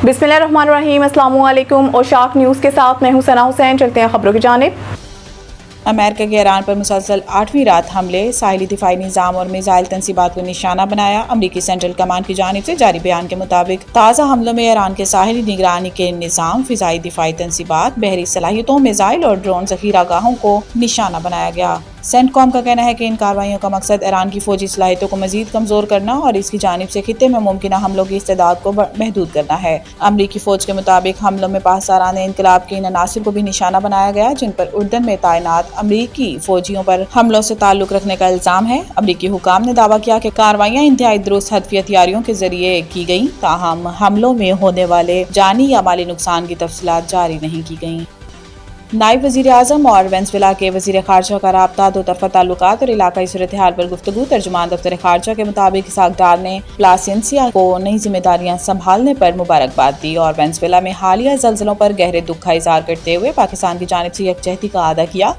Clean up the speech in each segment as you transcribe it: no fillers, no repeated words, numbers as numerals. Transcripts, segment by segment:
बिस्मिल्लाहिर्रहमानिर्रहीम, अस्सलाम वालेकुम। औशाक न्यूज़ के साथ मैं हूं सना हुसैन। चलते हैं खबरों की जानिब। अमेरिका के ईरान पर मुसलसल 8वीं रात हमले, साहिली दिफाई निज़ाम और मिसाइल तनसीबात को निशाना बनाया। अमरीकी सेंट्रल कमांड की जानिब से जारी बयान के मुताबिक ताज़ा हमलों में ईरान के साहिली निगरानी के निज़ाम, फिजाई दिफाई तनसीबात, बहरी सलाहियतों, मिसाइल और ड्रोन ज़खीरागाहों को निशाना बनाया गया। सेंटकॉम का कहना है कि इन कार्रवाइयों का मकसद ईरान की फौजी सलाहियतों को मजीद कमजोर करना और इसकी जानिब से खित्ते में मुमकिन हमलों की इस्तेदाद को महदूद करना है। अमरीकी फौज के मुताबिक हमलों में पाकिस्तान इनकलाब के इन अनासिर को भी निशाना बनाया गया, जिन पर उर्दन में तैनात अमरीकी फौजियों पर हमलों से ताल्लुक रखने का इल्जाम है। अमरीकी हुकाम ने दावा किया कि कार्रवाइयां इंतहाई दुरुस्त हदफी हथियारों के जरिए की गयी, ताहम हमलों में होने वाले जानी या माली नुकसान की तफसीलात जारी नहीं की गयी। नायब वज़ीर आज़म और वेनेज़ुएला के वज़ीर ख़ारजा का राब्ता, दो तरफ़ा ताल्लुकात और इलाकाई सूरत हाल पर गुफ्तगू। तर्जुमान दफ्तर ख़ारजा के मुताबिक इसहाक डार ने प्लासेंसिया को नई जिम्मेदारियां संभालने पर मुबारकबाद दी और वेनेज़ुएला में हालिया ज़लज़लों पर गहरे दुख का इज़हार करते हुए पाकिस्तान की जानिब से यकजहती का अदा किया।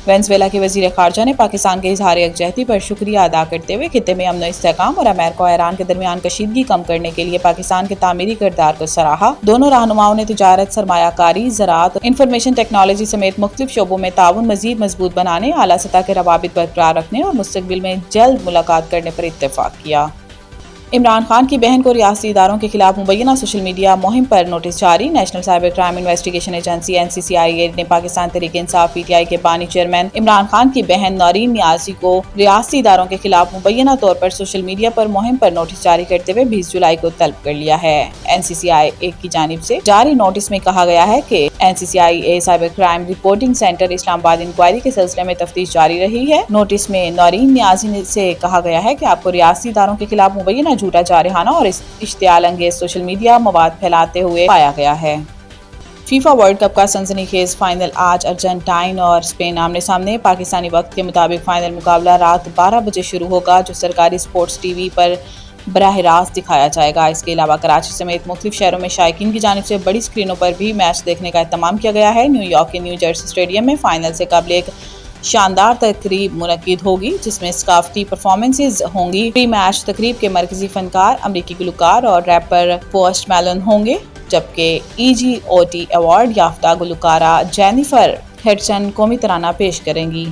वेनेज़ुएला के वज़ीर ख़ारजा ने पाकिस्तान के इज़हार यकजहती पर शुक्रिया अदा करते हुए खित्ते में अमन इस्तेहकाम और अमेरिका और ईरान के दरमियान कशीदगी कम करने के लिए पाकिस्तान के तामीरी किरदार को सराहा। दोनों रहनुमाओं ने तिजारत, सरमायाकारी, ज़राअत, इंफॉर्मेशन टेक्नोलॉजी समेत मुख्तलिफ शोबों में ताउन मज़ीद मजबूत बनाने, आला सतह के रवाबित बरकरार रखने और मुस्तक़बिल में जल्द मुलाकात करने पर इत्तेफाक किया। इमरान खान की बहन को रियासती इदारों के खिलाफ मुबैना सोशल मीडिया मुहिम पर नोटिस जारी। National cyber crime investigation agency NCCIA ने पाकिस्तान तहरीक इंसाफ PTI के बानी चेयरमैन इमरान खान की बहन नौरीन नियाज़ी को रियासती इदारों के खिलाफ मुबैना तौर पर सोशल मीडिया पर मुहिम पर नोटिस जारी करते हुए 20 जुलाई को तलब कर लिया है। NCCIA की जानिब से जारी नोटिस में कहा गया है कि NCCIA cyber crime reporting centre Islamabad inquiry के सिलसिले में तफ्तीश जारी रही है। नोटिस में नौरीन नियाज़ी से कहा गया है कि आपको रियासती इदारों के खिलाफ मुबैना झूठा जारहाना और इश्तियाल अंगेज सोशल मीडिया मवाद फैलाते हुए पाया गया है। फीफा वर्ल्ड कप का सनसनीखेज फाइनल आज अर्जेंटाइन और स्पेन आमने सामने। पाकिस्तानी वक्त के मुताबिक फाइनल मुकाबला रात 12 बजे शुरू होगा, जो सरकारी स्पोर्ट्स TV पर बराह रास्त दिखाया जाएगा। इसके अलावा कराची समेत मुख्तलिफ शहरों में शायकीन की जानिब से बड़ी स्क्रीनों पर भी मैच देखने का एहतमाम किया गया है। न्यूयॉर्क के न्यू जर्सी स्टेडियम में फाइनल से कबल एक शानदार तकरीब मुनक्किद होगी, जिसमें सकाफती परफॉर्मेंसेज होंगी। प्री मैच तकरीब के मरकजी फनकार अमरीकी गुलकार और रैपर पोस्ट मैलन होंगे, जबकि EGOT अवार्ड याफ्ता गुलकारा जेनिफर हेडसन कौमी तराना पेश करेंगी।